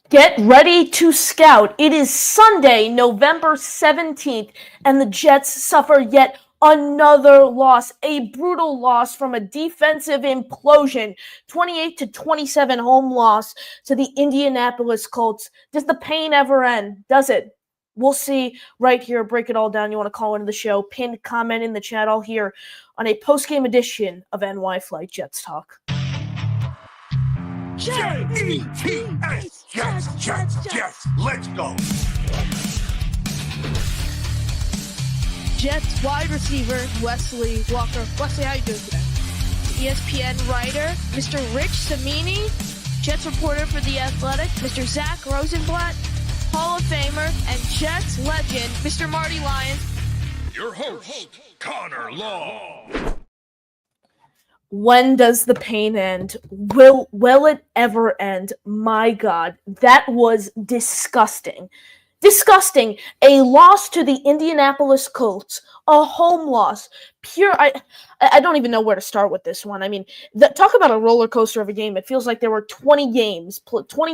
Get ready to scout. It is Sunday, November 17th, and the Jets suffer yet another loss, a brutal loss from a defensive implosion. 28-27 home loss to the Indianapolis Colts. Does the pain ever end? Does it? We'll see right here. Break it all down. You want to call into the show, pin, comment in the chat, all here on a post-game edition of NY Flight Jets Talk. Jets, Jets, let's go. Jets wide receiver Wesley Walker. Wesley, how you doing today? ESPN writer Mr. Rich Cimini, Jets reporter for The Athletic, Mr. Zach Rosenblatt, Hall of Famer and Jets legend Mr. Marty Lyons. Your host, Connor Law. When does the pain end? Will it ever end? My God, that was disgusting. Disgusting. A loss to the Indianapolis Colts. A home loss. Pure. I don't even know where to start with this one. I mean, talk about a roller coaster of a game. It feels like there were 20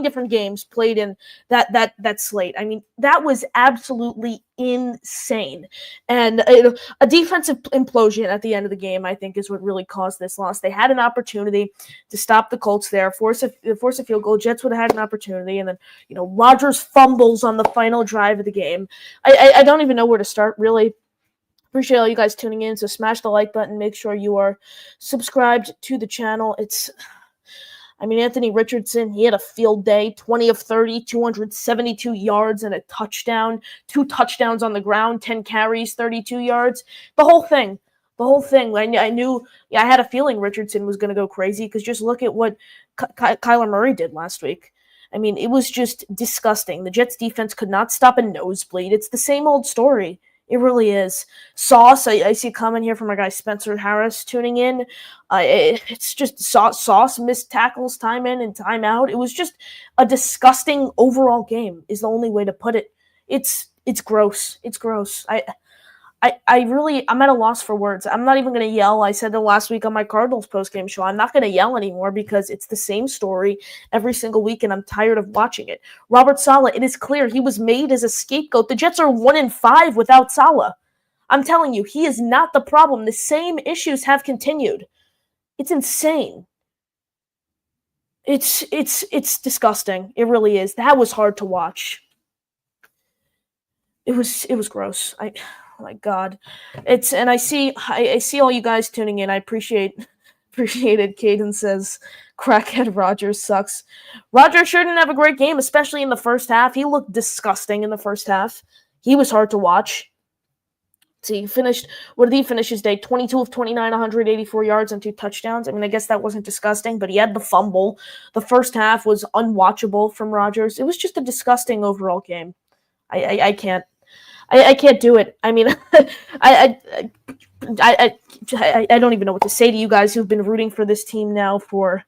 different games played in that slate. I mean, that was absolutely insane. And a defensive implosion at the end of the game, I think, is what really caused this loss. They had an opportunity to stop the Colts there, force a field goal. Jets would have had an opportunity, and then Rodgers fumbles on the final drive of the game. I don't even know where to start, really. Appreciate all you guys tuning in, so smash the like button. Make sure you are subscribed to the channel. Anthony Richardson, he had a field day, 20 of 30, 272 yards and a touchdown, 2 touchdowns on the ground, 10 carries, 32 yards. The whole thing. I had a feeling Richardson was going to go crazy because just look at what Kyler Murray did last week. I mean, it was just disgusting. The Jets defense could not stop a nosebleed. It's the same old story. It really is. Sauce, I see a comment here from our guy Spencer Harris tuning in. It's just Sauce missed tackles time in and time out. It was just a disgusting overall game is the only way to put it. It's gross. It's gross. I'm at a loss for words. I'm not even going to yell. I said it last week on my Cardinals postgame show. I'm not going to yell anymore because it's the same story every single week, and I'm tired of watching it. Robert Saleh, it is clear he was made as a scapegoat. The Jets are 1-5 without Saleh. I'm telling you, he is not the problem. The same issues have continued. It's insane. It's disgusting. It really is. That was hard to watch. It was gross. Oh my God, I see all you guys tuning in. I appreciate it. Caden says, "Crackhead Rodgers sucks." Rodgers sure didn't have a great game, especially in the first half. He looked disgusting in the first half. He was hard to watch. See, what did he finish his day? 22 of 29, 184 yards and 2 touchdowns. I mean, I guess that wasn't disgusting, but he had the fumble. The first half was unwatchable from Rodgers. It was just a disgusting overall game. I can't. I can't do it. I mean, I don't even know what to say to you guys who've been rooting for this team now for,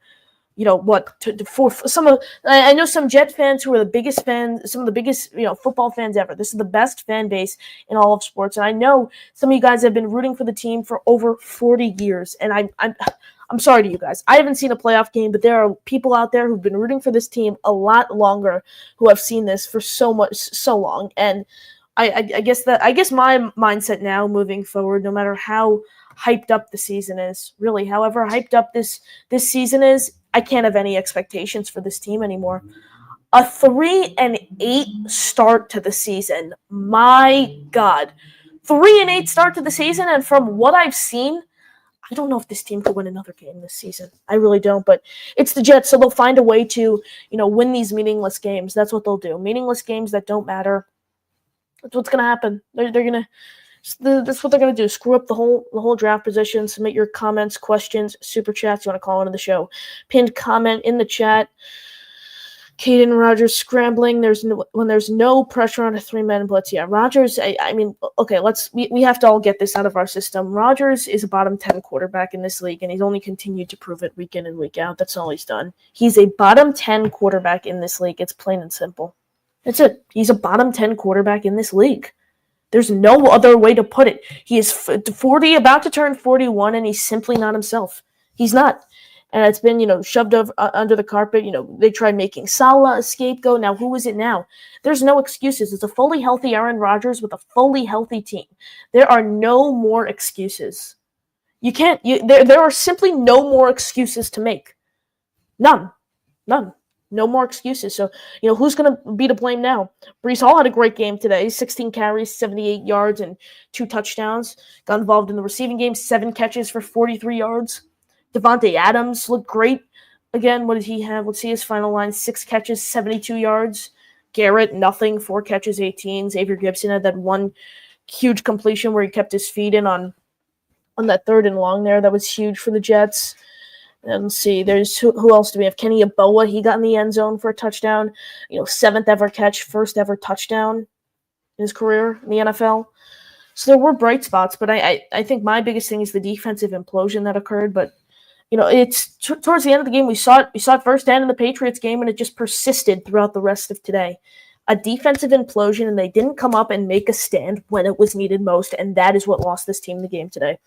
for some of. I know some Jet fans who are the biggest fans, some of the biggest football fans ever. This is the best fan base in all of sports, and I know some of you guys have been rooting for the team for over 40 years, and I'm sorry to you guys. I haven't seen a playoff game, but there are people out there who've been rooting for this team a lot longer, who have seen this for so long, and I guess my mindset now moving forward, no matter how hyped up the season is, really, however hyped up this season is, I can't have any expectations for this team anymore. A 3-8 start to the season. My God. 3-8 start to the season, and from what I've seen, I don't know if this team could win another game this season. I really don't, but it's the Jets, so they'll find a way to, win these meaningless games. That's what they'll do. Meaningless games that don't matter. That's what's gonna happen. That's what they're gonna do. Screw up the whole draft position. Submit your comments, questions, super chats. You want to call into the show? Pinned comment in the chat. Caden Rodgers scrambling. When there's no pressure on a 3-man blitz. Yeah, Rodgers. Okay. We have to all get this out of our system. Rodgers is a bottom 10 quarterback in this league, and he's only continued to prove it week in and week out. That's all he's done. He's a bottom 10 quarterback in this league. It's plain and simple. That's it. He's a bottom 10 quarterback in this league. There's no other way to put it. He is 40, about to turn 41, and he's simply not himself. He's not. and it's been, shoved under the carpet. They tried making Salah a scapegoat. Now, who is it now? There's no excuses. It's a fully healthy Aaron Rodgers with a fully healthy team. There are no more excuses. There are simply no more excuses to make. None. No more excuses. So, who's going to be to blame now? Breece Hall had a great game today. 16 carries, 78 yards, and 2 touchdowns. Got involved in the receiving game. 7 catches for 43 yards. Devontae Adams looked great. Again, what did he have? Let's see his final line. 6 catches, 72 yards. Garrett, nothing. 4 catches, 18. Xavier Gibson had that one huge completion where he kept his feet in on that 3rd and long there. That was huge for the Jets. And let's see, there's who else do we have? Kenny Yeboah, he got in the end zone for a touchdown. 7th ever catch, 1st ever touchdown in his career in the NFL. So there were bright spots, but I think my biggest thing is the defensive implosion that occurred. But it's towards the end of the game, we saw it firsthand in the Patriots game, and it just persisted throughout the rest of today. A defensive implosion, and they didn't come up and make a stand when it was needed most, and that is what lost this team the game today.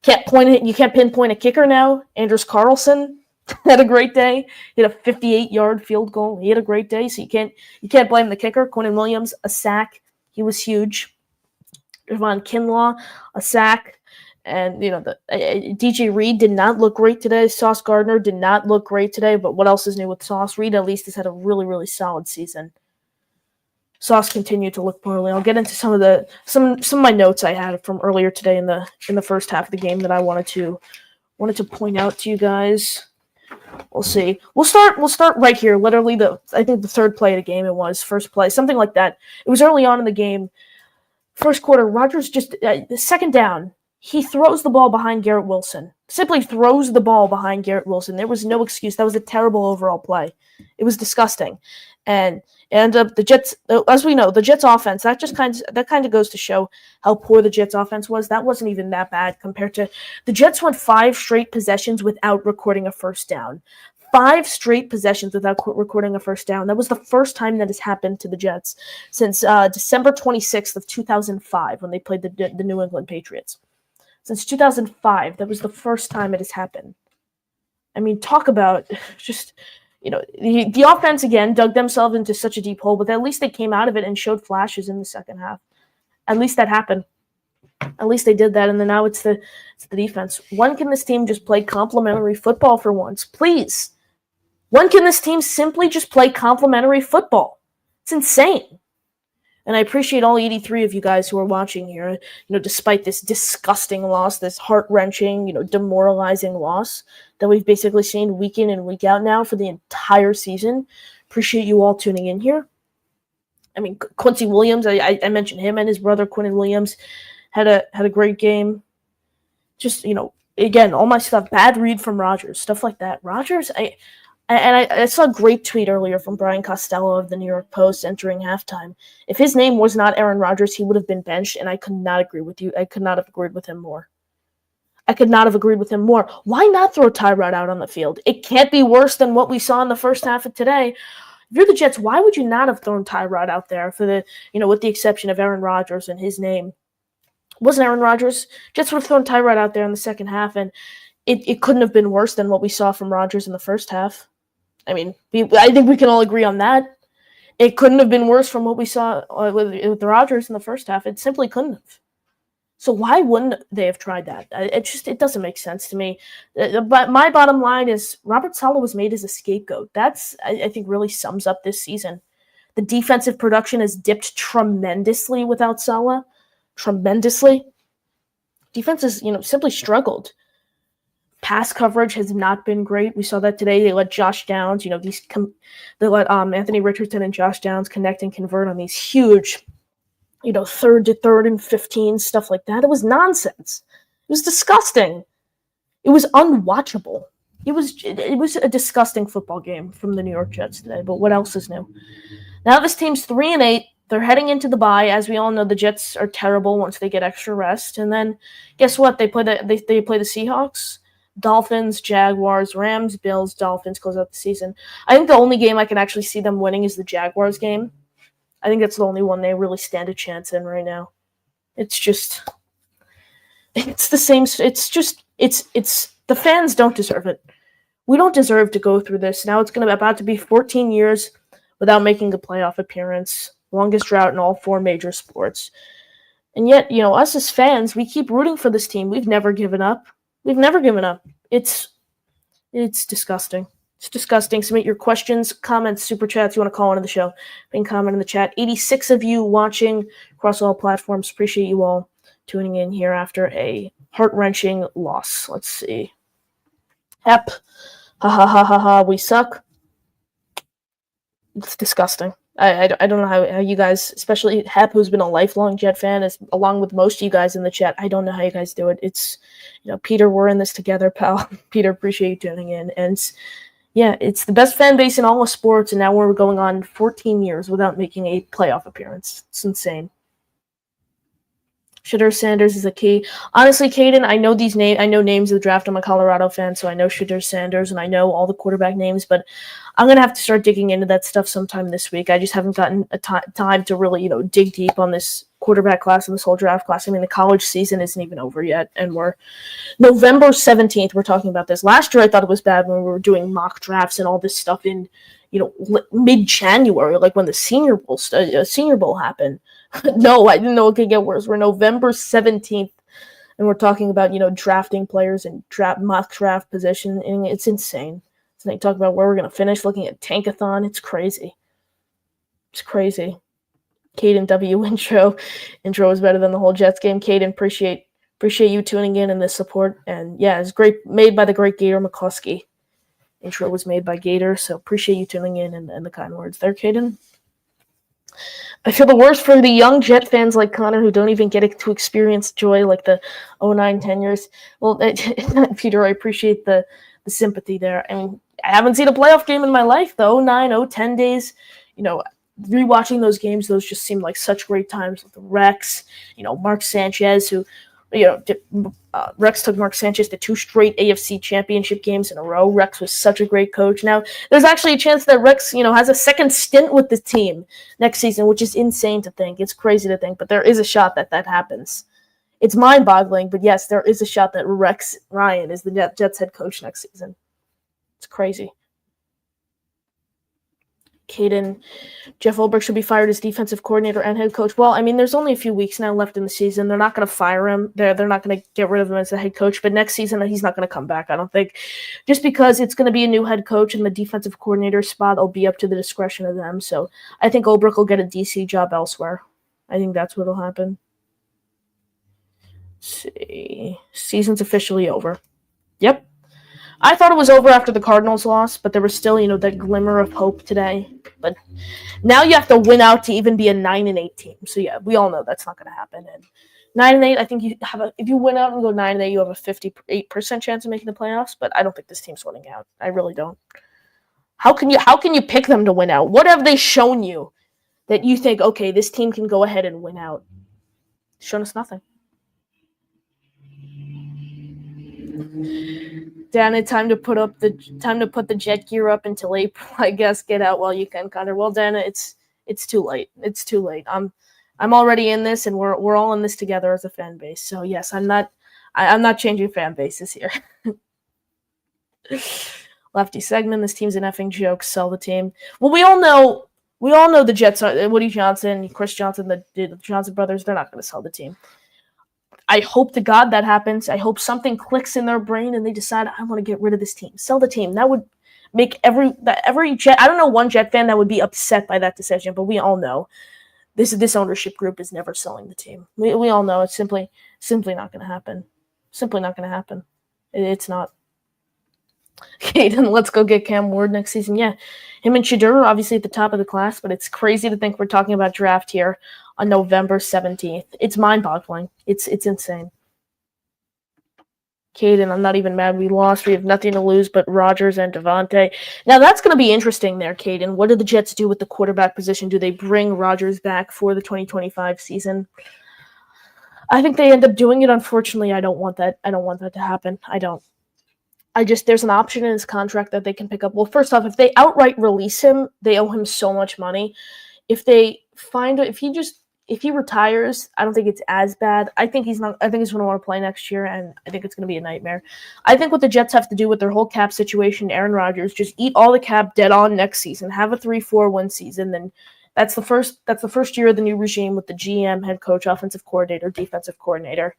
You can't pinpoint a kicker now. Anders Carlson had a great day. He had a 58-yard field goal. He had a great day, so you can't blame the kicker. Quinnen Williams, a sack. He was huge. Javon Kinlaw, a sack. And, DJ Reed did not look great today. Sauce Gardner did not look great today, but what else is new with Sauce? Reed at least has had a really, really solid season. Sauce continued to look poorly. I'll get into some of my notes I had from earlier today in the first half of the game that I wanted to point out to you guys. We'll see. We'll start right here. Literally I think the 3rd play of the game, it was first play, something like that. It was early on in the game. First quarter, Rodgers just the 2nd down. He throws the ball behind Garrett Wilson. Simply throws the ball behind Garrett Wilson. There was no excuse. That was a terrible overall play. It was disgusting. And the Jets, as we know, the Jets offense, that kind of goes to show how poor the Jets offense was. That wasn't even that bad compared to the Jets went 5 straight possessions without recording a first down. 5 straight possessions without recording a first down. That was the first time that has happened to the Jets since December 26th of 2005 when they played the New England Patriots. Since 2005, that was the first time it has happened. I mean, talk about just, the offense, again, dug themselves into such a deep hole, but at least they came out of it and showed flashes in the second half. At least that happened. At least they did that, and then now it's the defense. When can this team just play complimentary football for once? Please. When can this team simply just play complimentary football? It's insane. And I appreciate all 83 of you guys who are watching here, despite this disgusting loss, this heart-wrenching, demoralizing loss that we've basically seen week in and week out now for the entire season. Appreciate you all tuning in here. I mean, Quincy Williams, I mentioned him and his brother, Quinnen Williams, had a great game. Just, again, all my stuff, bad read from Rodgers, stuff like that. Rodgers, I saw a great tweet earlier from Brian Costello of the New York Post entering halftime. If his name was not Aaron Rodgers, he would have been benched, and I could not agree with you. I could not have agreed with him more. Why not throw Tyrod out on the field? It can't be worse than what we saw in the first half of today. If you're the Jets, why would you not have thrown Tyrod out there for the, with the exception of Aaron Rodgers and his name? It wasn't Aaron Rodgers. Jets would have thrown Tyrod out there in the second half, and it couldn't have been worse than what we saw from Rodgers in the first half. I mean, I think we can all agree on that. It couldn't have been worse from what we saw with Rodgers in the first half. It simply couldn't have. So why wouldn't they have tried that? It doesn't make sense to me. But my bottom line is Robert Saleh was made as a scapegoat. That's, I think, really sums up this season. The defensive production has dipped tremendously without Saleh. Tremendously. Defense has, simply struggled. Pass coverage has not been great. We saw that today. They let Josh Downs, they let Anthony Richardson and Josh Downs connect and convert on these huge, 3rd and 15, stuff like that. It was nonsense. It was disgusting. It was unwatchable. It was a disgusting football game from the New York Jets today. But what else is new? Now this team's 3-8. They're heading into the bye. As we all know, the Jets are terrible once they get extra rest. And then guess what? They play the Seahawks. Dolphins, Jaguars, Rams, Bills, Dolphins close out the season. I think the only game I can actually see them winning is the Jaguars game. I think that's the only one they really stand a chance in right now. It's the same. It's the fans don't deserve it. We don't deserve to go through this. Now it's about to be 14 years without making a playoff appearance. Longest drought in all 4 major sports. And yet, us as fans, we keep rooting for this team. We've never given up. It's disgusting. It's disgusting. Submit your questions, comments, super chats. You want to call into the show. You can comment in the chat. 86 of you watching across all platforms. Appreciate you all tuning in here after a heart-wrenching loss. Let's see. Hep. Ha ha ha ha ha. We suck. It's disgusting. I don't know how you guys, especially Hep, who's been a lifelong Jet fan, along with most of you guys in the chat, I don't know how you guys do it. It's, Peter, we're in this together, pal. Peter, appreciate you tuning in. And yeah, it's the best fan base in all of sports, and now we're going on 14 years without making a playoff appearance. It's insane. Shedeur Sanders is a key. Honestly, Caden, I know these names. I know names of the draft. I'm a Colorado fan, so I know Shedeur Sanders, and I know all the quarterback names, but I'm going to have to start digging into that stuff sometime this week. I just haven't gotten a time to really, dig deep on this quarterback class and this whole draft class. I mean, the college season isn't even over yet, and we're November 17th. We're talking about this. Last year, I thought it was bad when we were doing mock drafts and all this stuff in, mid-January, like when the Senior Bowl happened. No, I didn't know it could get worse. We're November 17th, and we're talking about, drafting players and mock draft position, and it's insane. So they talk about where we're going to finish, looking at Tankathon. It's crazy. It's crazy. Caden W. intro. Intro was better than the whole Jets game. Caden, appreciate you tuning in and the support. And yeah, it's great, made by the great Gator McCluskey. Intro was made by Gator, so appreciate you tuning in and the kind words there, Caden. I feel the worst for the young Jet fans like Connor who don't even get to experience joy like the 09-10 years. Well, Peter, I appreciate the sympathy there. I mean, I haven't seen a playoff game in my life, the 09-10 days. Rewatching those games, those just seemed like such great times with Rex, Mark Sanchez, who, Rex took Mark Sanchez to 2 straight AFC championship games in a row. Rex was such a great coach. Now, there's actually a chance that Rex, has a second stint with the team next season, which is insane to think. It's crazy to think, but there is a shot that happens. It's mind-boggling, but yes, there is a shot that Rex Ryan is the Jets head coach next season. It's crazy. Caden, Jeff Ulbrich should be fired as defensive coordinator and head coach. Well, I mean, there's only a few weeks now left in the season. They're not going to fire him. They're not going to get rid of him as the head coach. But next season, he's not going to come back, I don't think. Just because it's going to be a new head coach and the defensive coordinator spot will be up to the discretion of them. So I think Ulbrich will get a DC job elsewhere. I think that's what will happen. Let's see. Season's officially over. Yep. I thought it was over after the Cardinals lost, but there was still, that glimmer of hope today. But now you have to win out to even be a 9-8 team. So yeah, we all know that's not going to happen. And 9-8, I think if you win out and go 9-8, you have a 58% chance of making the playoffs. But I don't think this team's winning out. I really don't. How can you pick them to win out? What have they shown you that you think, okay, this team can go ahead and win out? Shown us nothing. Dan, time to put the jet gear up until April. I guess get out while you can, Connor. Well, Dana, it's too late. It's too late. I'm already in this, and we're all in this together as a fan base. So yes, I'm not changing fan bases here. Lefty segment. This team's an effing joke. Sell the team. Well, we all know the Jets are Woody Johnson, Chris Johnson, the Johnson brothers. They're not going to sell the team. I hope to God that happens. I hope something clicks in their brain and they decide, I want to get rid of this team. Sell the team. That would make every Jet, I don't know one Jet fan that would be upset by that decision, but we all know this ownership group is never selling the team. We all know it's simply not going to happen. Simply not going to happen. It's not. Okay, then let's go get Cam Ward next season. Yeah, him and Shedeur are obviously at the top of the class, but it's crazy to think we're talking about draft here on November 17th. It's mind-boggling. It's insane. Caden, I'm not even mad we lost. We have nothing to lose but Rodgers and Devontae. Now, that's going to be interesting there, Caden. What do the Jets do with the quarterback position? Do they bring Rodgers back for the 2025 season? I think they end up doing it. Unfortunately, I don't want that. I don't want that to happen. I don't. There's an option in his contract that they can pick up. Well, first off, if they outright release him, they owe him so much money. If if he retires, I don't think it's as bad. I think he's not. I think he's going to want to play next year, and I think it's going to be a nightmare. I think what the Jets have to do with their whole cap situation, Aaron Rodgers, just eat all the cap dead on next season. Have a 3-4-1 season. Then that's the first year of the new regime with the GM, head coach, offensive coordinator, defensive coordinator.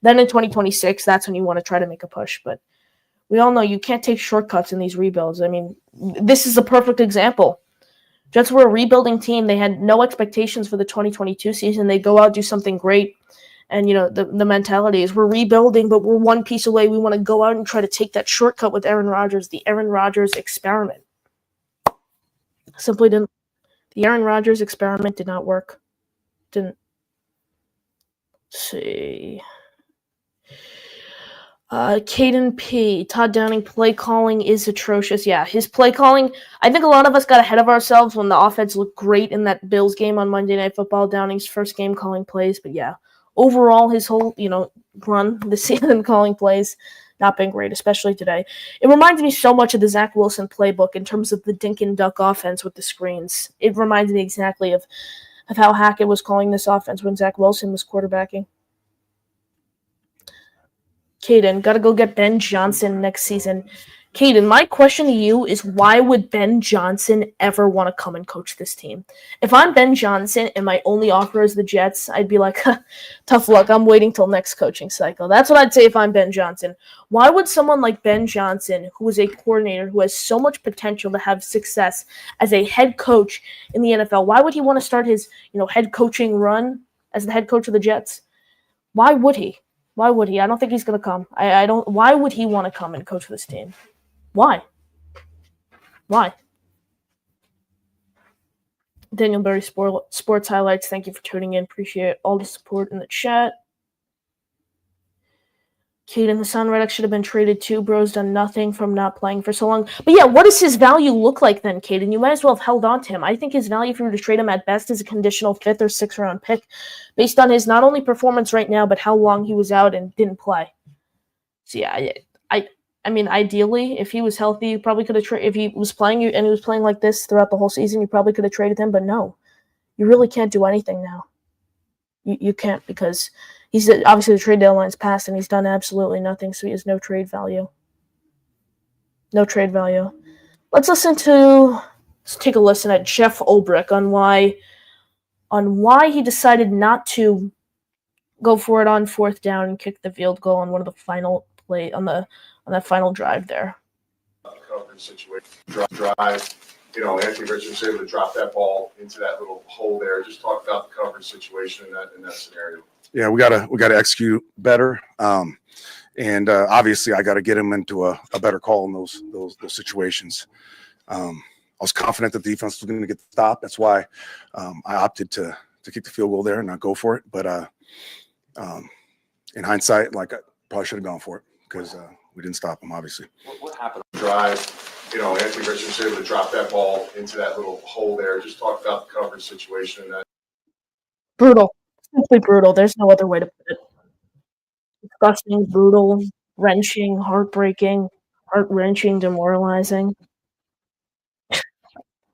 Then in 2026, that's when you want to try to make a push. But we all know you can't take shortcuts in these rebuilds. I mean, this is a perfect example. Jets were a rebuilding team. They had no expectations for the 2022 season. They go out, do something great. And, the mentality is we're rebuilding, but we're one piece away. We want to go out and try to take that shortcut with Aaron Rodgers, the Aaron Rodgers experiment. Simply didn't. The Aaron Rodgers experiment did not work. Didn't. Let's see. Caden P. Todd Downing play calling is atrocious. Yeah, his play calling, I think a lot of us got ahead of ourselves when the offense looked great in that Bills game on Monday Night Football, Downing's first game calling plays. But yeah, overall, his whole, run this season calling plays, not been great, especially today. It reminds me so much of the Zach Wilson playbook in terms of the dink and duck offense with the screens. It reminds me exactly of how Hackett was calling this offense when Zach Wilson was quarterbacking. Caden, gotta go get Ben Johnson next season. Caden, my question to you is why would Ben Johnson ever want to come and coach this team? If I'm Ben Johnson and my only offer is the Jets, I'd be like, tough luck, I'm waiting till next coaching cycle. That's what I'd say if I'm Ben Johnson. Why would someone like Ben Johnson, who is a coordinator, who has so much potential to have success as a head coach in the NFL, why would he want to start his, head coaching run as the head coach of the Jets? Why would he? Why would he? I don't think he's going to come. I don't. Why would he want to come and coach this team? Why? Daniel Berry Sports Highlights, thank you for tuning in. Appreciate all the support in the chat. Caden, Hassan Reddick should have been traded too. Bro's done nothing from not playing for so long. But yeah, what does his value look like then, Caden? You might as well have held on to him. I think his value, if you were to trade him at best, is a conditional 5th or 6th round pick based on his not only performance right now, but how long he was out and didn't play. So yeah, I mean, ideally, if he was healthy, you probably could have traded. If he was playing and he was playing like this throughout the whole season, you probably could have traded him. But no, you really can't do anything now. You can't because he's obviously the trade deadline's passed and he's done absolutely nothing, so he has no trade value. No trade value. Let's take a listen at Jeff Ulbrich on why he decided not to go for it on 4th down and kick the field goal on one of the final play on that final drive there. Coverage situation, drive. Anthony Richardson was able to drop that ball into that little hole there. Just talk about the coverage situation in that scenario. Yeah, we gotta execute better, and obviously I got to get him into a better call in those situations. I was confident that the defense was going to get the stop. That's why I opted to kick the field goal there and not go for it. But in hindsight, I probably should have gone for it because we didn't stop him. Obviously, what happened on the drive? Anthony Richardson was able to drop that ball into that little hole there. Just talk about the coverage situation. Brutal. Simply brutal. There's no other way to put it. Disgusting, brutal, wrenching, heartbreaking, heart-wrenching, demoralizing.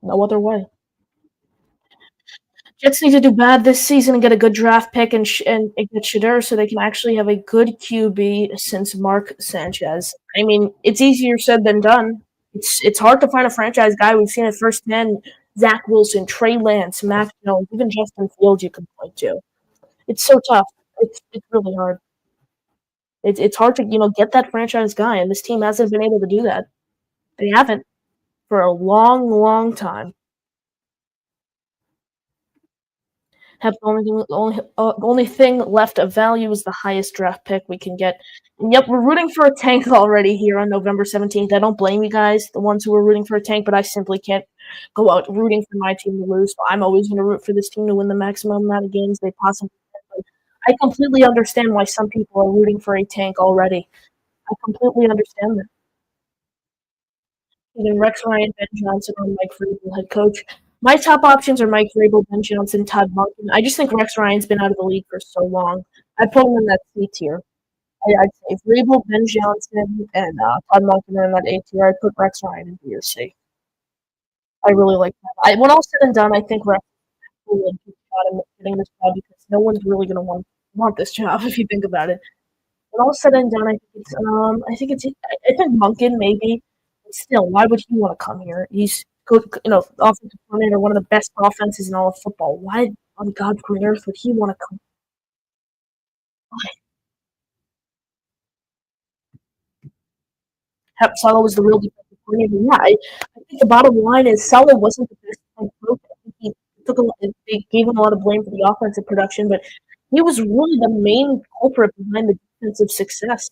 No other way. Jets need to do bad this season and get a good draft pick and get Shedeur so they can actually have a good QB since Mark Sanchez. I mean, it's easier said than done. It's hard to find a franchise guy. We've seen it firsthand. Zach Wilson, Trey Lance, Mac Jones, even Justin Fields you can point to. It's so tough. It's really hard. It's hard to get that franchise guy, and this team hasn't been able to do that. They haven't for a long, long time. Have the only thing left of value is the highest draft pick we can get. And yep, we're rooting for a tank already here on November 17th. I don't blame you guys, the ones who are rooting for a tank, but I simply can't go out rooting for my team to lose. So I'm always going to root for this team to win the maximum amount of games they possibly can. I completely understand why some people are rooting for a tank already. I completely understand that. Either Rex Ryan, Ben Johnson, or Mike Vrabel, head coach. My top options are Mike Vrabel, Ben Johnson, Todd Monken. I just think Rex Ryan's been out of the league for so long. I put him in that C tier. I'd say Vrabel, Ben Johnson, and Todd Monken are in that A tier. I'd put Rex Ryan in B or C. I really like that. When all said and done, I think Rex will about him getting this job because no one's really going to want this job if you think about it. When all said and done, I think Monken maybe. But still, why would he want to come here? He's good, offensive coordinator, one of the best offenses in all of football. Why on God's green earth would he want to come? Why? Salah was the real defensive coordinator. Yeah, I think the bottom line is Salah wasn't the best head coach. I think they gave him a lot of blame for the offensive production, but he was really the main culprit behind the defensive success.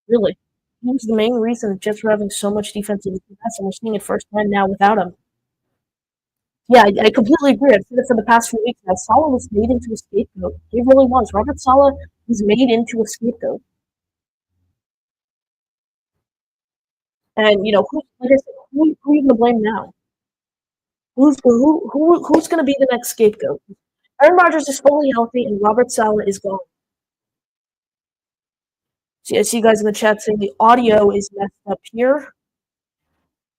Really. He was the main reason the Jets were having so much defensive success, and we're seeing it firsthand now without him. Yeah, I completely agree. I've said it for the past few weeks now. Salah was made into a scapegoat. He really was. Robert Salah was made into a scapegoat. And, like I said, who are you going to blame now? Who's going to be the next scapegoat? Aaron Rodgers is fully healthy, and Robert Salah is gone. See, I see you guys in the chat saying the audio is messed up here.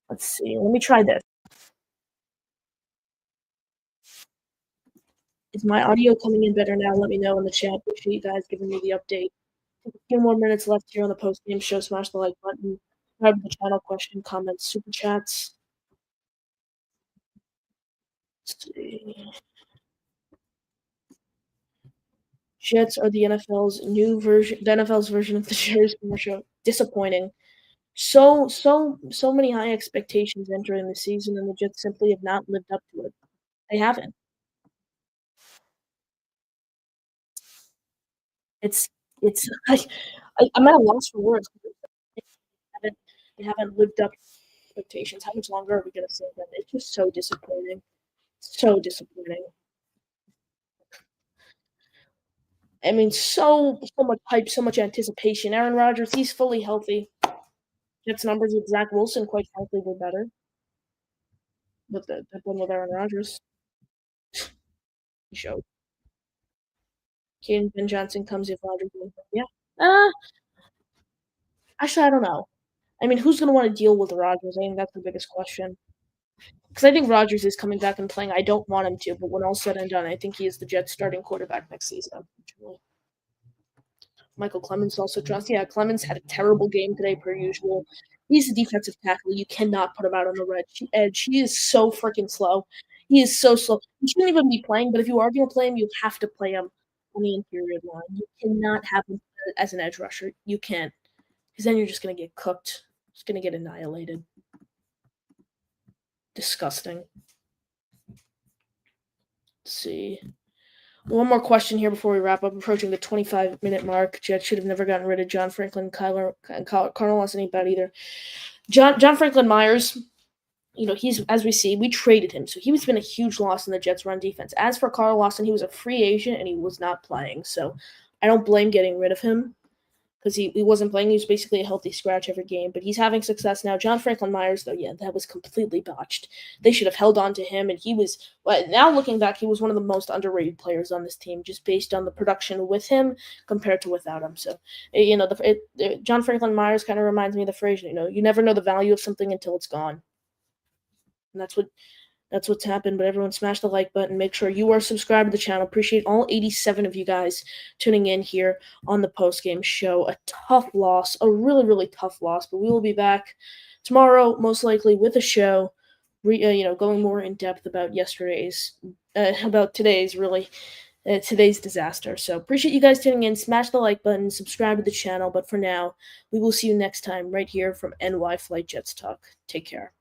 Let's see. Let me try this. Is my audio coming in better now? Let me know in the chat. Appreciate you guys giving me the update. A few more minutes left here on the post-game show. Smash the like button. Subscribe to the channel, question, comments, super chats. Let's see. Jets are the NFL's version of the Shares commercial. Disappointing. So many high expectations entering the season, and the Jets simply have not lived up to it. They haven't. I'm at a loss for words. They haven't lived up to expectations. How much longer are we going to say that? It's just so disappointing. So disappointing. I mean, so much hype, so much anticipation. Aaron Rodgers, he's fully healthy. Jets numbers with Zach Wilson, quite frankly, were better. But that one with Aaron Rodgers. He showed. Caden Ben Johnson comes if Rodgers wins. Yeah. Actually, I don't know. I mean, who's going to want to deal with Rodgers? I think that's the biggest question. Because I think Rodgers is coming back and playing. I don't want him to, but when all's said and done, I think he is the Jets' starting quarterback next season, unfortunately. Michael Clemens also trusts. Yeah, Clemens had a terrible game today, per usual. He's a defensive tackle. You cannot put him out on the red edge. He is so freaking slow. He is so slow. He shouldn't even be playing, but if you are going to play him, you have to play him on the interior line. You cannot have him as an edge rusher. You can't. Because then you're just going to get cooked. Just going to get annihilated. Disgusting. Let's see. One more question here before we wrap up. Approaching the 25-minute mark. Jets should have never gotten rid of John Franklin. Carl Lawson ain't bad either. John Franklin Myers, he's, as we see, we traded him. So he's been a huge loss in the Jets' run defense. As for Carl Lawson, he was a free agent and he was not playing. So I don't blame getting rid of him. Because he wasn't playing. He was basically a healthy scratch every game. But he's having success now. John Franklin Myers, though, yeah, that was completely botched. They should have held on to him. And he was, now looking back, he was one of the most underrated players on this team, just based on the production with him compared to without him. So, John Franklin Myers kind of reminds me of the phrase, you never know the value of something until it's gone. And that's what's happened, but everyone smash the like button. Make sure you are subscribed to the channel. Appreciate all 87 of you guys tuning in here on the postgame show. A tough loss, a really, really tough loss, but we will be back tomorrow, most likely, with a show, going more in depth about today's disaster. So appreciate you guys tuning in. Smash the like button, subscribe to the channel, but for now, we will see you next time right here from NY Flight Jets Talk. Take care.